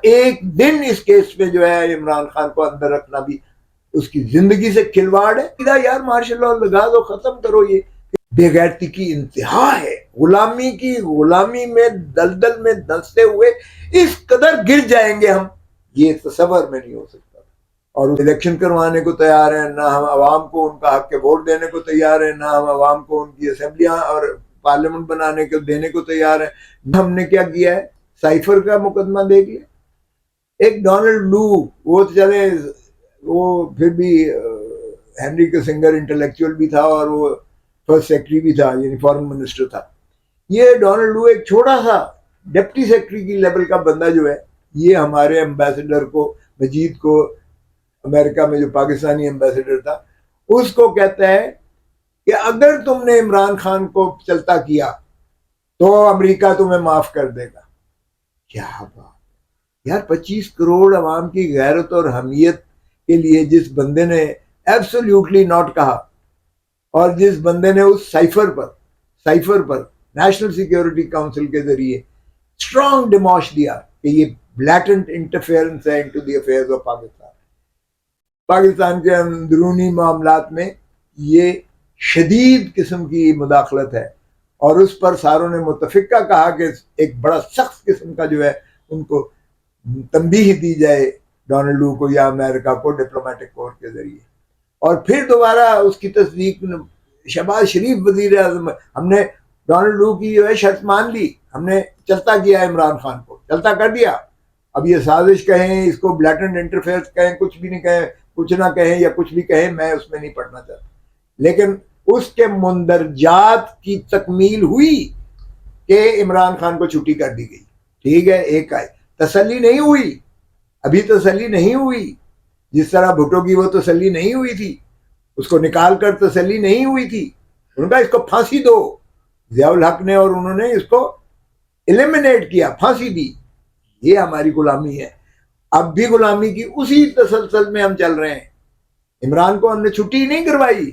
ایک دن اس کیس میں جو ہے عمران خان کو اندر رکھنا بھی اس کی زندگی سے کھلواڑ ہے. یار مارشل لاء لگا دو, ختم کرو. یہ بے غیرتی کی انتہا ہے, غلامی میں دلدل میں دھنستے ہوئے اس قدر گر جائیں گے ہم, یہ تصور میں نہیں ہو سکتا. اور الیکشن کروانے کو تیار ہیں, نہ ہم عوام کو ان کا حق کے ووٹ دینے کو تیار ہیں, نہ ہم عوام کو ان کی اسمبلیاں اور پارلیمنٹ بنانے کو دینے کو تیار ہیں. ہم نے کیا کیا ہے, سائفر کا مقدمہ دیکھ لیا. ایک ڈونلڈ لو, وہ چلے وہ پھر بھی ہنری کسنگر انٹلیکچوئل بھی تھا اور وہ فرسٹ سیکرٹری بھی تھا, یعنی فارن منسٹر تھا. یہ ڈونلڈ لو ایک چھوٹا سا ڈپٹی سیکرٹری کی لیول کا بندہ جو ہے, یہ ہمارے ایمبیسڈر کو, مجید کو, امریکہ میں جو پاکستانی ایمبیسڈر تھا, اس کو کہتا ہے کہ اگر تم نے عمران خان کو چلتا کیا تو امریکہ تمہیں معاف کر دے گا. کیا بات یار, 25 کروڑ عوام کی غیرت اور حمیت کے لیے جس بندے نے ایبسولیوٹلی ناٹ کہا, اور جس بندے نے اس سائفر پر نیشنل سیکیورٹی کاؤنسل کے ذریعے اسٹرانگ ڈیموش دیا کہ یہ بلیٹنٹ انٹرفیئرنس ہے into the affairs of Pakistan کے اندرونی معاملات میں یہ شدید قسم کی مداخلت ہے. اور اس پر ساروں نے متفقہ کہا کہ ایک بڑا سخت قسم کا جو ہے ان کو تنبیہ دی جائے ڈونلڈ لو کو یا امریکہ کو ڈپلومیٹک کور کے ذریعے. اور پھر دوبارہ اس کی تصدیق شہباز شریف وزیر اعظم, ہم نے ڈونلڈ لو کی جو ہے شرط مان لی, ہم نے چلتا کیا عمران خان کو, چلتا کر دیا. اب یہ سازش کہیں, اس کو بلیٹنٹ انٹرفیئرنس کہیں, کچھ بھی نہیں کہیں, کچھ نہ کہیں یا کچھ بھی کہیں, میں اس میں نہیں پڑھنا چاہتا. لیکن اس کے مندرجات کی تکمیل ہوئی کہ عمران خان کو چھٹی کر دی گئی. ٹھیک ہے, ایک آئی تسلی نہیں ہوئی, ابھی تسلی نہیں ہوئی. جس طرح بھٹو کی وہ تسلی نہیں ہوئی تھی, اس کو نکال کر تسلی نہیں ہوئی تھی. انہوں نے کہا اس کو پھانسی دو, ضیاء الحق نے, اور انہوں نے اس کو ایلیمنیٹ کیا, پھانسی دی. یہ ہماری غلامی ہے. اب بھی غلامی کی اسی تسلسل میں ہم چل رہے ہیں. عمران کو ہم نے چھٹی نہیں کروائی.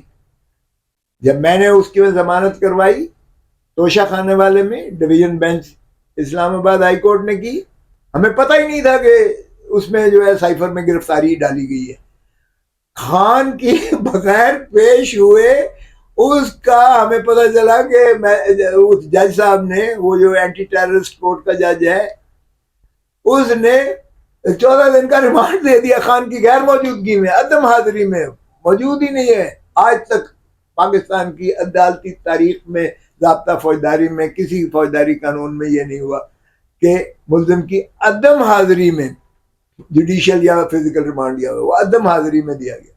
جب میں نے اس کی ضمانت کروائی توشہ خانے والے میں, ڈویژن بینچ اسلام آباد ہائی کورٹ نے کی, ہمیں پتہ ہی نہیں تھا کہ اس میں جو ہے سائفر میں گرفتاری ڈالی گئی ہے. خان کی بغیر پیش ہوئے اس کا ہمیں پتہ چلا کہ اس جج صاحب نے, وہ جو اینٹی ٹیررسٹ کورٹ کا جج ہے, اس نے 14 دن کا ریمانڈ دے دیا خان کی غیر موجودگی میں, عدم حاضری میں. موجود ہی نہیں ہے. آج تک پاکستان کی عدالتی تاریخ میں, ضابطہ فوجداری میں, کسی فوجداری قانون میں یہ نہیں ہوا کہ ملزم کی عدم حاضری میں جوڈیشل یا فزیکل ریمانڈ دیا ہوا, وہ عدم حاضری میں دیا گیا.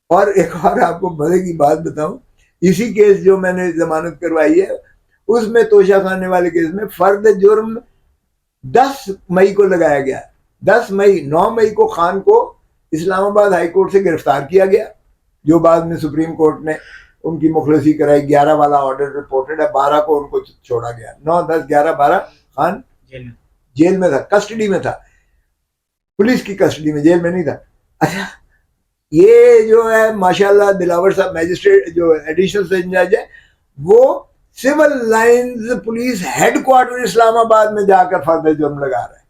اور ایک اور آپ کو مزے کی بات بتاؤں, اسی کیس جو میں نے ضمانت کروائی ہے, اس میں توشہ خانے والے کیس میں فرد جرم 10 مئی کو لگایا گیا. 10 مئی, 9 مئی کو خان کو اسلام آباد ہائی کورٹ سے گرفتار کیا گیا, جو بعد میں سپریم کورٹ نے ان کی مخلصی کرائی. 11 والا آرڈر رپورٹڈ ہے, 12 کو ان کو چھوڑا گیا. 9, 10, 11, 12 خان جیل میں تھا, کسٹڈی میں تھا, پولیس کی کسٹڈی میں, جیل میں نہیں تھا. اچھا, یہ جو ہے ماشاءاللہ دلاور صاحب میجسٹریٹ جو ایڈیشنل سیشن جج ہے, وہ Civil Lines police headquarter Islamabad میں جا کر فرد جرم لگا رہے ہیں.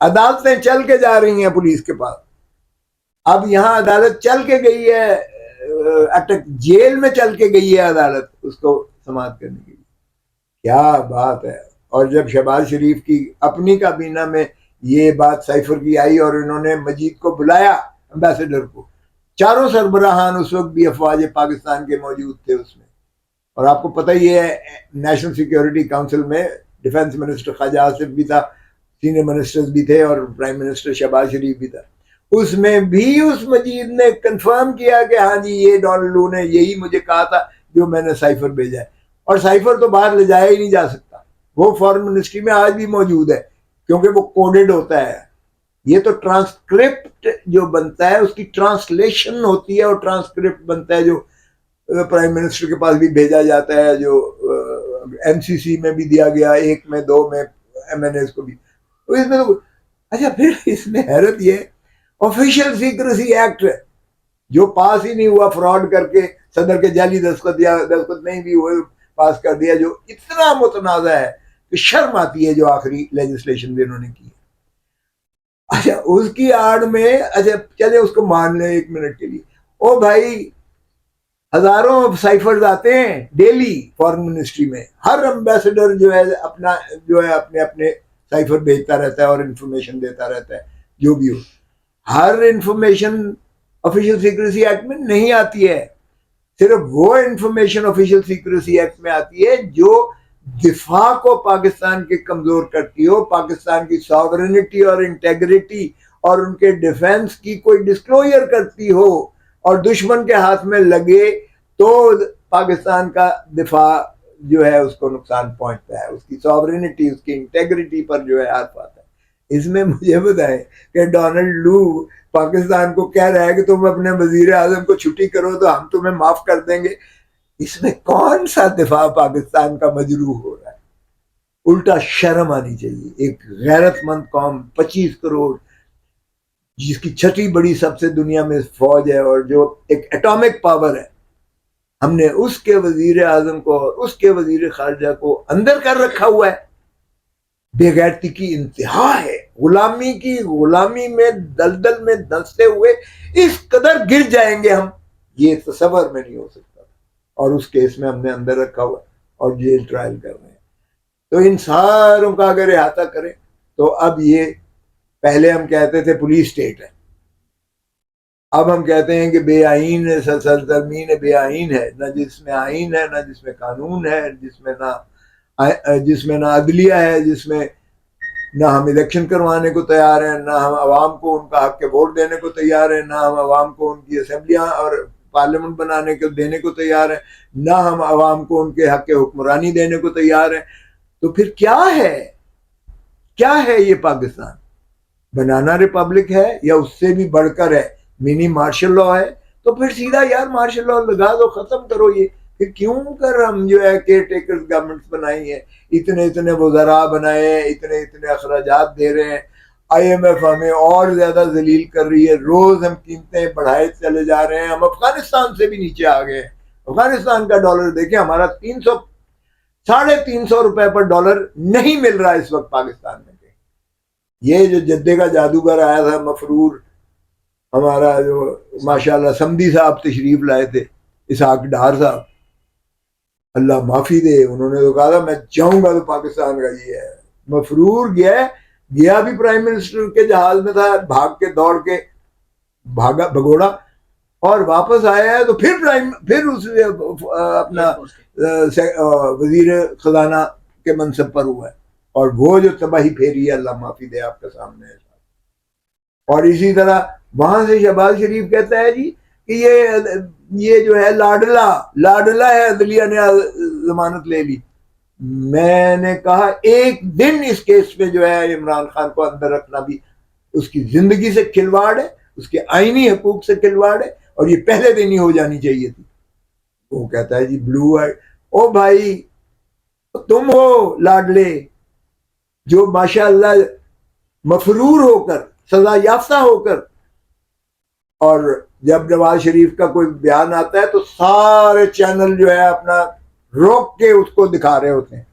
عدالتیں چل کے جا رہی ہیں پولیس کے پاس. اب یہاں عدالت چل کے گئی ہے, جیل میں چل کے گئی ہے عدالت اس کو سماعت کرنے کے لیے. کیا بات ہے. اور جب شہباز شریف کی اپنی کابینہ میں یہ بات سائفر کی آئی اور انہوں نے مجید کو بلایا امبیسڈر کو, چاروں سربراہان اس وقت بھی افواج پاکستان کے موجود تھے اس میں. اور آپ کو پتہ ہی ہے نیشنل سیکیورٹی کاؤنسل میں ڈیفنس منسٹر خواجہ آصف بھی تھا, سینئر منسٹرز بھی تھے, اور پرائم منسٹر شہباز شریف بھی تھا. اس میں بھی اس مجید نے کنفرم کیا کہ ہاں جی یہ ڈونلڈ لو نے یہی مجھے کہا تھا جو میں نے سائفر بھیجا ہے. اور سائفر تو باہر لے جایا ہی نہیں جا سکتا, وہ فارن منسٹری میں آج بھی موجود ہے کیونکہ وہ کوڈڈ ہوتا ہے. یہ تو ٹرانسکرپٹ جو بنتا ہے اس کی ٹرانسلیشن ہوتی ہے, اور ٹرانسکرپٹ بنتا ہے جو پرائم منسٹر کے پاس بھی بھیجا جاتا ہے, جو ایم سی سی میں بھی دیا گیا, 1 میں 2 میں ایم این ایس کو بھی. اس میں تو اچھا, پھر اس میں حیرت یہ آفیشیل سیکریسی ایکٹ جو پاس ہی نہیں ہوا, فراڈ کر کے صدر کے جعلی دستخط یا دستخط نہیں بھی ہوئے پاس کر دیا, جو اتنا متنازع ہے کہ شرم آتی ہے جو آخری لیجسلیشن بھی انہوں نے کی. اچھا اس کی آڑ میں اچھا چلے اس کو مان لیں 1 منٹ کے لیے، او بھائی ہزاروں سائفرز آتے ہیں ڈیلی فارن منسٹری میں، ہر امبیسڈر جو ہے اپنا جو ہے اپنے اپنے سائفر بھیجتا رہتا ہے اور انفارمیشن دیتا رہتا ہے جو بھی ہو. ہر انفارمیشن آفیشیل سیکریسی ایکٹ میں نہیں آتی ہے، صرف وہ انفارمیشن آفیشیل سیکریسی ایکٹ میں آتی ہے جو دفاع کو پاکستان کے کمزور کرتی ہو، پاکستان کی ساورنٹی اور انٹیگریٹی اور ان کے ڈیفنس کی کوئی ڈسکلوجر کرتی ہو اور دشمن کے ہاتھ میں لگے تو پاکستان کا دفاع جو ہے اس کو نقصان پہنچتا ہے، اس کی ساورنٹی اس کی انٹیگریٹی پر جو ہے ہاتھ پاتا ہے. اس میں مجھے بتائیں کہ ڈونلڈ لو پاکستان کو کہہ رہا ہے کہ تم اپنے وزیر اعظم کو چھٹی کرو تو ہم تمہیں معاف کر دیں گے. اس میں کون سا دفاع پاکستان کا مجروح ہو رہا ہے؟ الٹا شرم آنی چاہیے. ایک غیرت مند قوم 25 کروڑ جس کی چھٹی بڑی سب سے دنیا میں فوج ہے اور جو ایک ایٹامک پاور ہے، ہم نے اس کے وزیر اعظم کو اور اس کے وزیر خارجہ کو اندر کر رکھا ہوا ہے. بے غیرتی کی انتہا ہے، غلامی میں دلدل میں دھنستے ہوئے اس قدر گر جائیں گے ہم، یہ تصور میں نہیں ہو سکتا. اور اس کیس میں ہم نے اندر رکھا ہوا اور جیل ٹرائل کر رہے ہیں. تو ان ساروں کا اگر احاطہ کریں تو اب یہ پہلے ہم کہتے تھے پولیس اسٹیٹ ہے، اب ہم کہتے ہیں کہ بے آئین سرزمین بے آئین ہے، نہ جس میں آئین ہے نہ جس میں قانون ہے، جس میں نہ عدلیہ ہے، جس میں نہ ہم الیکشن کروانے کو تیار ہیں، نہ ہم عوام کو ان کا حق کے ووٹ دینے کو تیار ہیں، نہ ہم عوام کو ان کی اسمبلیاں اور پارلیمنٹ بنانے کو دینے کو تیار ہیں، نہ ہم عوام کو ان کے حق کے حکمرانی دینے کو تیار ہیں. تو پھر کیا ہے یہ پاکستان؟ بنانا ریپبلک ہے یا اس سے بھی بڑھ کر ہے منی مارشل لا ہے؟ تو پھر سیدھا یار مارشل لا لگا دو، ختم کرو. یہ پھر کیوں کر ہم جو ہے کیئر ٹیکرز گورنمنٹس بنائی ہیں، اتنے وزراء بنائے ہیں، اتنے اخراجات دے رہے ہیں، آئی ایم ایف ہمیں اور زیادہ ذلیل کر رہی ہے، روز ہم قیمتیں بڑھائے چلے جا رہے ہیں، ہم افغانستان سے بھی نیچے آ گئے ہیں. افغانستان کا ڈالر دیکھیں، ہمارا 350 روپے پر ڈالر نہیں مل رہا اس وقت پاکستان میں. یہ جو جدے کا جادوگر آیا تھا مفرور، ہمارا جو ماشاءاللہ سمدی صاحب تشریف لائے تھے، اسحاق ڈار صاحب، اللہ معافی دے، انہوں نے تو کہا تھا میں جاؤں گا تو پاکستان کا یہ ہے. مفرور گیا بھی پرائم منسٹر کے جہاز میں تھا، بھاگ کے دوڑ کے بھگوڑا، اور واپس آیا ہے تو پھر اس اپنا وزیر خزانہ کے منصب پر ہوا ہے. اور وہ جو تباہی پھیری ہے اللہ معافی دے آپ کے سامنے ہے. اور اسی طرح وہاں سے شہباز شریف کہتا ہے جی کہ یہ جو ہے لاڈلا ہے، عدلیہ نے ضمانت لے لی. میں نے کہا ایک دن اس کیس پہ جو ہے عمران خان کو اندر رکھنا بھی اس کی زندگی سے کھلواڑ ہے، اس کے آئینی حقوق سے کھلواڑ ہے، اور یہ پہلے دن ہی ہو جانی چاہیے تھی. وہ کہتا ہے جی بلو آئی. او بھائی تم ہو لاڈلے جو ماشاءاللہ مفرور ہو کر، سزا یافتہ ہو کر، اور جب نواز شریف کا کوئی بیان آتا ہے تو سارے چینل جو ہے اپنا روک کے اس کو دکھا رہے ہوتے ہیں.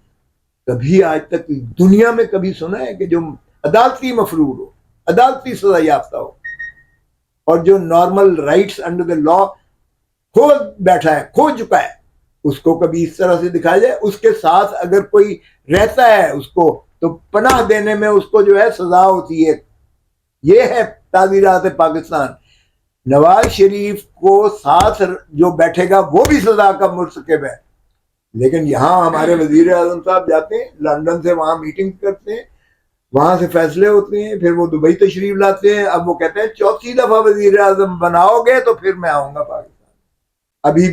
کبھی آج تک دنیا میں کبھی سنا ہے کہ جو عدالتی مفرور ہو، عدالتی سزا یافتہ ہو، اور جو نارمل رائٹس انڈر دا لا کھو بیٹھا ہے، کھو چکا ہے، اس کو کبھی اس طرح سے دکھایا جائے؟ اس کے ساتھ اگر کوئی رہتا ہے اس کو تو پناہ دینے میں اس کو جو ہے سزا ہوتی ہے. یہ ہے تعزیرات پاکستان. نواز شریف کو ساتھ جو بیٹھے گا وہ بھی سزا کا مرتکب ہے. لیکن یہاں ہمارے وزیر اعظم صاحب جاتے ہیں لندن سے، وہاں میٹنگ کرتے ہیں، وہاں سے فیصلے ہوتے ہیں، پھر وہ دبئی تشریف لاتے ہیں. اب وہ کہتے ہیں 4تھی دفعہ وزیر اعظم بناؤ گے تو پھر میں آؤں گا پاکستان. ابھی